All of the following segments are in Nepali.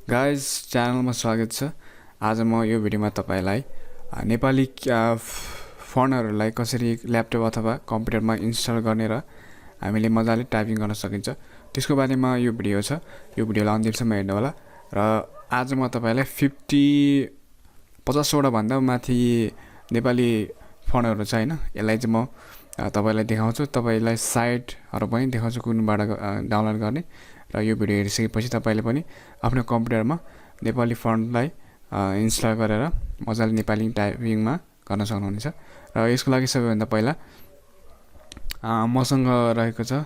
गाइज च्यानलमा स्वागत छ। आज म यो भिडियोमा तपाईलाई नेपाली फन्टहरूलाई कसरी ल्यापटप अथवा कम्प्युटरमा इन्स्टल गर्ने र हामीले मजाले टाइपिङ गर्न सकिन्छ त्यसको बारेमा यो भिडियो छ। यो भिडियोलाई अन्तिमसम्म हेर्नु होला। र आज म तपाईलाई 50 वटा भन्दा माथि नेपाली फन्टहरू छ हैन। यसलाई चाहिँ म तपाईलाई देखाउँछु। तपाईलाई साइटहरु पनि देखाउँछु कुनबाट डाउनलोड गर्ने। र यो भिडियो हेरिसकेपछि तपाईले पनि आफ्नो कम्प्युटरमा नेपाली फन्टलाई इन्स्टल गरेर मजाले नेपाली टाइपिङमा गर्न सक्नुहुनेछ। र यसको लागि सबैभन्दा पहिला मसँग रहेको छ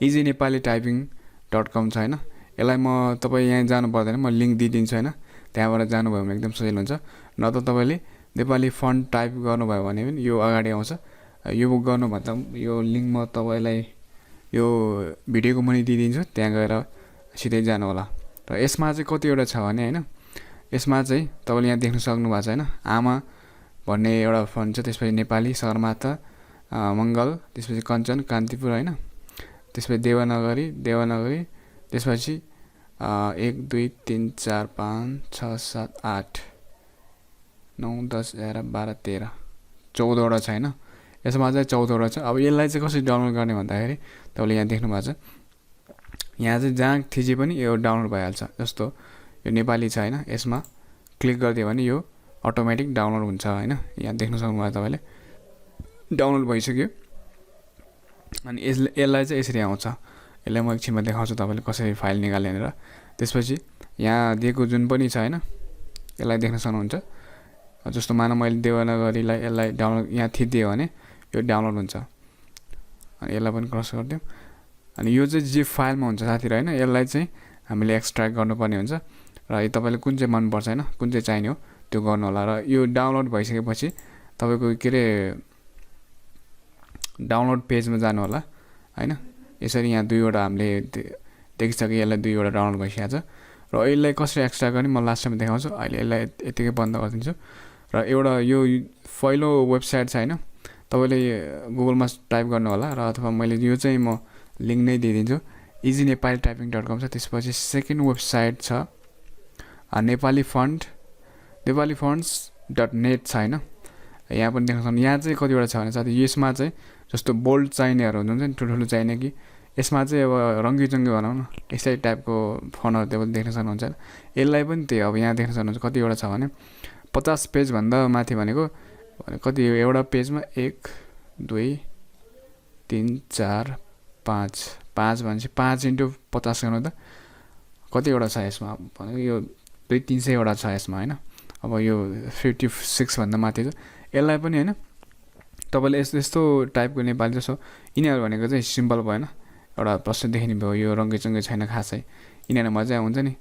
easynepalityping.com छ हैन। यसलाई म तपाई यहाँ जानु पर्दैन, म लिंक दिइदिन्छु हैन। त्यहाँबाट जानुभयो भने एकदम सजिलो हुन्छ। न त तपाईले नेपाली फन्ट टाइप गर्नुभयो भने पनि यो अगाडि आउँछ। यो गर्नु भन्दा यो लिंक म तपाईलाई यो भिडियोको मुनि दिइदिन्छु, त्यहाँ गएर सिधै जानु होला। र यसमा चाहिँ कतिवटा छ भने हैन, यसमा चाहिँ तपाईले यहाँ देख्न सक्नु भएको छ हैन, आमा भन्ने एउटा फन्ट छ। त्यसपछि नेपाली, सगरमाथा, मंगल, त्यसपछि कञ्चन, कान्तिपुर हैन, त्यसपछि देवनागरी, त्यसपछि 1 2 3 4 5 6 7 8 9 10 11 12 13 14 वटा छ हैन। यसमा चाहिँ 14 वटा छ। अब यसलाई चाहिँ कसरी डाउनलोड गर्ने भन्दाखेरि तपाईले यहाँ देख्नु भएको छ, यहाँ चाहिँ जहाँ थिचे पनि यो डाउनलोड भइहाल्छ। जस्तो यो नेपाली छ हैन, यसमा क्लिक गरिदियो भने यो अटोमेटिक डाउनलोड हुन्छ हैन। यहाँ देख्न सक्नुभयो तपाईले डाउनलोड भइसक्यो। अनि यसलाई चाहिँ यसरी आउँछ। यसलाई म एकछिनमा देखाउँछु तपाईले कसरी फाइल निकाल्ने र त्यसपछि यहाँ दिएको जुन पनि छ हैन, यसलाई देख्न सक्नुहुन्छ। जस्तो मानौ मैले देवनागरीलाई यसलाई डाउनलोड यहाँ थिदियो भने यो डाउनलोड हुन्छ। अनि यसलाई पनि क्रस गर्दियौ। अनि यो चाहिँ जिप फाइलमा हुन्छ साथीहरु हैन। यसलाई चाहिँ हामीले एक्सट्र्याक्ट गर्नुपर्ने हुन्छ। र यो तपाईलाई कुन चाहिँ मन पर्छ हैन, कुन चाहिँ चाहिने हो त्यो गर्नु होला। र यो डाउनलोड भइसकेपछि तपाईको के रे डाउनलोड पेजमा जानु होला हैन। यसरी यहाँ दुईवटा हामीले देखिसके, यसलाई दुईवटा डाउनलोड भइसकेको छ। र यसलाई कसरी एक्सट्र्याक्ट गर्ने म लास्टमा देखाउँछु। अहिले यसलाई यतिकै बन्द गरिदिन्छु। र एउटा यो पहिलो वेबसाइट छ हैन, तपाईले गुगलमा टाइप गर्नु होला। र अथवा मैले यो चाहिँ म लिंक नै दिइदिन्छु, easynepalityping.com छ। त्यसपछि सेकेन्ड वेबसाइट छ नेपाली fonts.net छ हैन। यहाँ पनि देख्न सक्नुहुन्छ। यहाँ चाहिँ कतिवटा छ भने साथै यसमा चाहिँ जस्तो बोल्ड चाहिनेहरु हुन्छ नि, ठुलो चाहिने कि यसमा चाहिँ अब रङ्गीचङ्गी भनौं न, यसै टाइपको फन्टहरु तपाईले देख्न सक्नुहुन्छ। यसलाई पनि त्यही अब यहाँ देख्न सक्नुहुन्छ कतिवटा छ भने 50 पेज भन्दा माथि भनेको कति एउटा पेजमा 1 2 3 4 5 भनेपछि 5 × 50 गर्नु त कतिवटा छ यसमा भनेको यो 200-300 वटा छ यसमा हैन। अब यो 56 भन्दा माथि छ। यसलाई पनि हैन तपाईले यस्तो टाइपको नेपाली जस्तो यिनीहरु भनेको चाहिँ सिम्पल भएन, एउटा प्रश्न देखिने भयो, यो रङ्गीचङ्गी छैन खासै। यिनीहरु मजा हुन्छ नि,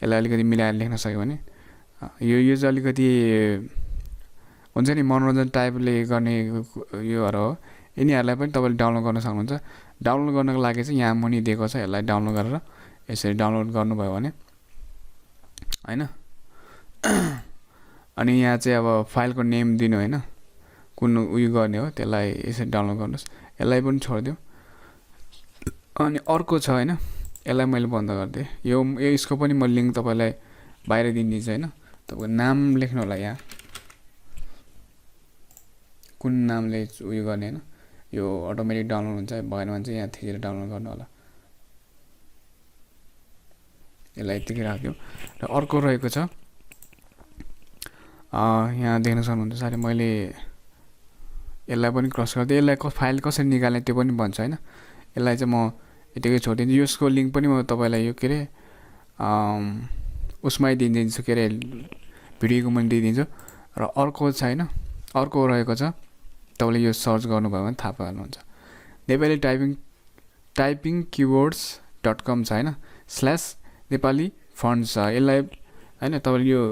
यसलाई अलिकति मिलाएर लेख्न सक्यो भने यो चाहिँ अलिकति हुन्छ नि मनोरञ्जन टाइपले गर्ने योहरु हो। यिनीहरुलाई पनि तपाईले डाउनलोड गर्न सक्नुहुन्छ। डाउनलोड गर्नको लागि चाहिँ यहाँ मुनि दिएको छ, यसलाई डाउनलोड गरेर यसरी डाउनलोड गर्नुभयो भने हैन। अनि यहाँ चाहिँ अब फाइलको नेम दिनु हैन, कुन उयो गर्ने हो त्यसलाई यसरी डाउनलोड गर्नुस्। यसलाई पनि छोड्दियौ। अनि अर्को छ हैन, यसलाई मैले बन्द गर्दिए। यो यसको पनि म लिंक तपाईलाई बाहिर दिन्छु हैन। तपाईको नाम लेख्नु होला यहाँ, कुन नामले उयो गर्ने हैन। यो अटोमेटिक डाउनलोड हुन्छ, भएन भने चाहिँ यहाँ थिचेर डाउनलोड गर्नु होला। यसलाई यतिकै राख्दियौ। र अर्को रहेको छ यहाँ देख्न सक्नुहुन्छ साथै मैले यसलाई पनि क्रस गर्दै यसलाई फाइल कसरी निकाल्ने त्यो पनि भन्छ हैन। यसलाई चाहिँ म यतिकै छोडिदिन्छु। यसको लिंक पनि म तपाईलाई यो के रे उसमै दिइदिन्छु, के रे भिडियोको मुनि दिइदिन्छु। र अर्को छ हैन, अर्को रहेको छ तपाईले यो सर्च गर्नुभयो भने थाहा पाउनुहुन्छ। नेपाली टाइपिङ keywords.com छ हैन, /नेपाली फन्ट छ। यसलाई हैन तपाईले यो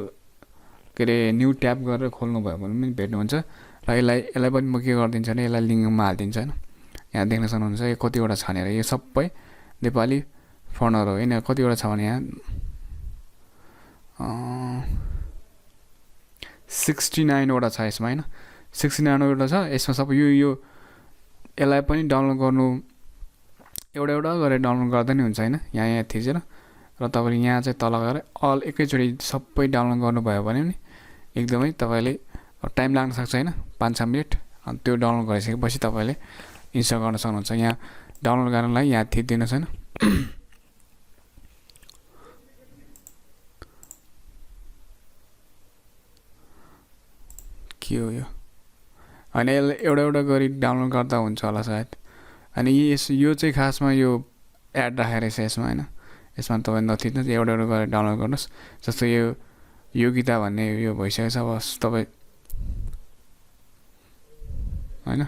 के रे न्यू ट्याब गरेर खोल्नु भयो भने पनि भेट्नुहुन्छ। र यसलाई पनि म के गर्दिन्छु भने यसलाई लिंकमा हाल्दिन्छु हैन। यहाँ देख्न सक्नुहुन्छ यो कतिवटा छ भनेर, यो सबै नेपाली फन्टहरु हो। यिनीहरु कतिवटा छ भने यहाँ 69 वटा छ यसमा हैन। 69 वटा छ यसमा सबै यो यसलाई पनि डाउनलोड गर्नु एउटा गरेर डाउनलोड गर्दा नि हुन्छ हैन। यहाँ थिचेर र तपाईँले यहाँ चाहिँ तल गएर अल एकैचोटि सबै डाउनलोड गर्नुभयो भने नि एकदमै तपाईँले टाइम लाग्न सक्छ होइन 5-6 मिनट। अनि त्यो डाउनलोड गरिसकेपछि तपाईँले इन्स्टल गर्न सक्नुहुन्छ। यहाँ डाउनलोड गर्नलाई यहाँ थिच्दिनुहोस् होइन। के हो यो? अनि यसलाई एउटा एउटा गरी डाउनलोड गर्दा हुन्छ होला सायद। अनि यो चाहिँ खासमा यो एड राखेर रहेछ यसमा होइन। यसमा तपाईँ नथिच्नुहोस्, एउटा एउटा गरेर डाउनलोड गर्नुहोस्। जस्तो यो गीता भन्ने यो भइसकेको छ। अब तपाईँ होइन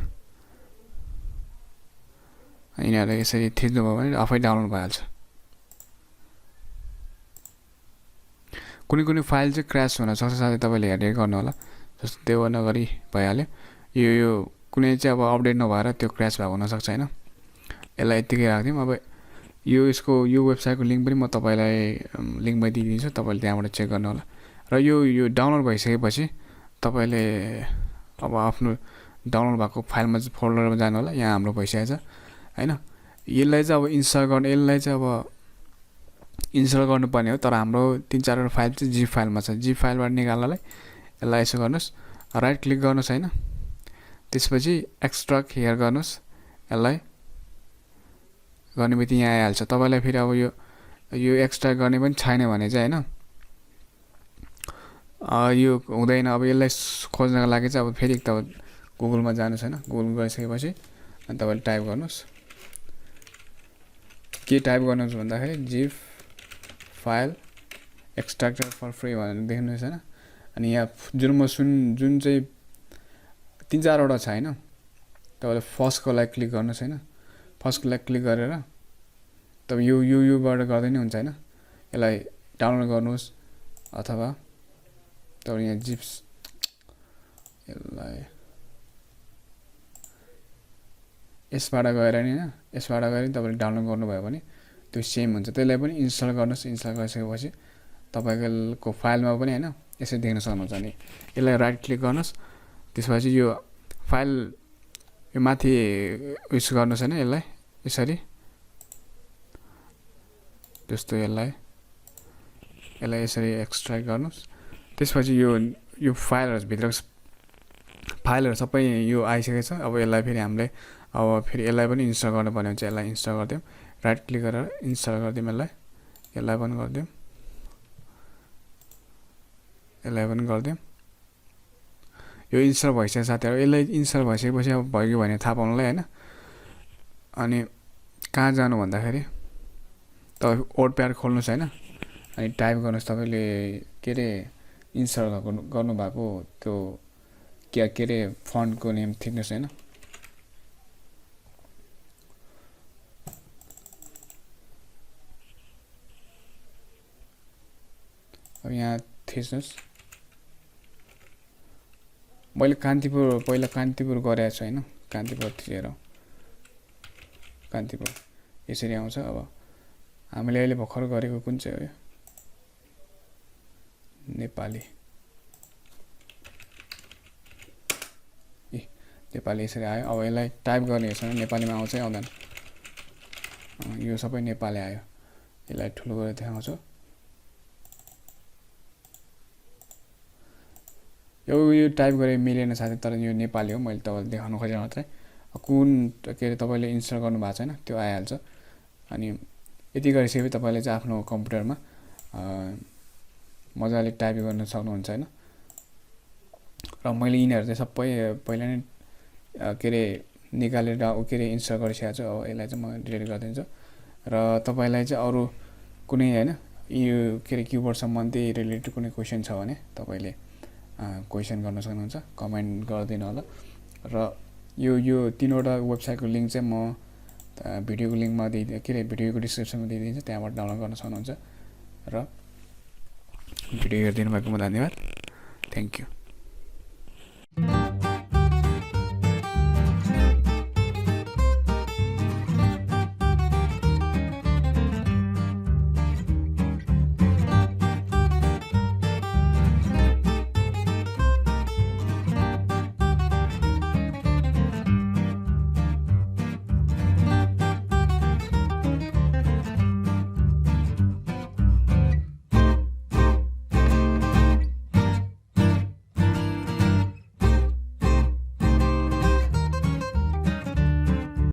यिनीहरूले यसरी थिच्नुभयो भने आफै डाउनलोड भइहाल्छ। कुनै कुनै फाइल चाहिँ क्र्यास हुनसक्छ, साथै तपाईँले हेरेर गर्नु होला। जस्तो त्यो नगरी भइहाल्यो। यो कुनै चाहिँ अब अपडेट नभएर त्यो क्र्यास भएको हुनसक्छ होइन। यसलाई यत्तिकै राखिदिउँ। अब यसको यो वेबसाइटको लिङ्क पनि म तपाईँलाई लिङ्कमा दिइदिन्छु, तपाईँले त्यहाँबाट चेक गर्नु होला। र यो डाउनलोड भइसकेपछि तपाईँले अब आफ्नो डाउनलोड भएको फाइलमा फोल्डरमा जानु होला। यहाँ हाम्रो भइसकेको छ होइन। यसलाई चाहिँ अब इन्स्टल गर्नुपर्ने हो। तर हाम्रो 3-4वटा फाइल चाहिँ जिप फाइलमा छ। जिप फाइलबाट निकाल्नलाई यसलाई यसो गर्नुहोस्, राइट क्लिक गर्नुहोस् होइन। त्यसपछि एक्सट्र्याक्ट हियर गर्नुहोस्। यसलाई गर्ने बित्तिकै यहाँ आइहाल्छ। तपाईँलाई फेरि अब यो एक्सट्र्याक्ट गर्ने पनि छैन भने चाहिँ होइन यो हुँदैन। अब यसलाई खोज्नको लागि चाहिँ अब फेरि तपाईँ गुगलमा जानुहोस् होइन। गुगल गइसकेपछि अनि तपाईँले टाइप गर्नुहोस्। के टाइप गर्नुहोस् भन्दाखेरि जिप फाइल एक्सट्र्याक्टर फर फ्री भनेर देख्नुहोस् होइन। अनि यहाँ जुन चाहिँ 3-4वटा छ होइन। तपाईँले फर्स्टको लागि क्लिक गर्नुहोस् होइन। फर्स्टको लागि क्लिक गरेर तपाईँ योबाट गर्दै नै हुन्छ होइन। यसलाई डाउनलोड गर्नुहोस् अथवा तपाईँ यहाँ जिप्स यसलाई यसबाट गएर नि होइन, यसबाट गएर तपाईँले डाउनलोड गर्नुभयो भने त्यो सेम हुन्छ। त्यसलाई पनि इन्स्टल गर्नुहोस्। इन्स्टल गरिसकेपछि तपाईँको फाइलमा पनि होइन यसरी देख्न सक्नुहुन्छ। अनि यसलाई राइट क्लिक गर्नुहोस्। त्यसपछि यो फाइल यो माथि उस गर्नुहोस् होइन। यसलाई यसरी जस्तो यसलाई यसरी एक्सट्र्याक्ट गर्नुहोस्। त्यसपछि यो फाइलहरुभित्र फाइलहरु सबै यो आइसकेको छ। अब यसलाई फेरि हामीले अब फेरि यसलाई पनि इन्स्टल गर्नुपर्ने हुन्छ। यसलाई इन्स्टल गर्दियौँ, राइट क्लिक गरेर इन्स्टल गर्दियौँ। यसलाई पनि गर्दियौँ, यसलाई पनि गर्दियौँ। यो इन्स्टल भइसक्यो साथीहरु। यसलाई इन्स्टल भइसकेपछि अब भयो भने थाहा पाउनलाई हैन। अनि कहाँ जानु भन्दाखेरि तपाईँ नोटप्याड खोल्नुस् हैन। अनि टाइप गर्नुस् तपाईले के रे इन्स्टल गर्नु भएको त्यो के रे फन्टको नेम थिच्नुस् हैन। अब यहाँ थिच्नुस्। मैले पहिला कान्तिपुर गरेको छु हैन। कान्तिपुर थिचेर कान्तिपुर यसरी आउँछ। अब हामीले अहिले भर्खर गरेको कुन चाहिँ हो? नेपाली। नेपाली यसरी आयो। अब यसलाई टाइप गर्ने छ नेपालीमा आउँछ आउँदैन। यो सबै नेपाली आयो। यसलाई ठुलो गरेर देखाउँछु। यो टाइप गरे मिलेन साथै, तर यो नेपाली हो। मैले तपाईलाई देखाउन खोजेँ मात्रै। कुन के रे तपाईले इन्स्टल गर्नु भएको छैन त्यो आइहाल्छ। अनि यति गरिसकेपछि तपाईले चाहिँ आफ्नो कम्प्युटरमा मजाले टाइप गर्न सक्नुहुन्छ हैन। र मैले यिनीहरु चाहिँ सबै पहिला नै के रे निकालेर के रे इन्स्टल गरिसकेको छु। अब यसलाई चाहिँ म डिलिट गरिदिन्छु। र तपाईलाई चाहिँ अरु कुनै हैन यो के रे किबोर्ड सम्बन्धी रिलेटेड कुनै क्वेशन छ भने तपाईले क्वेशन गर्न सक्नुहुन्छ। कमेन्ट गरिदिनु होला। र यो तीनवटा वेबसाइटको लिंक चाहिँ म भिडियोको लिंकमा के रे भिडियोको डिस्क्रिप्सनमा दिइदिन्छु। त्यहाँबाट डाउनलोड गर्न सक्नुहुन्छ। र भिडियो हेरिदिनु भएकोमा धन्यवाद। Thank you.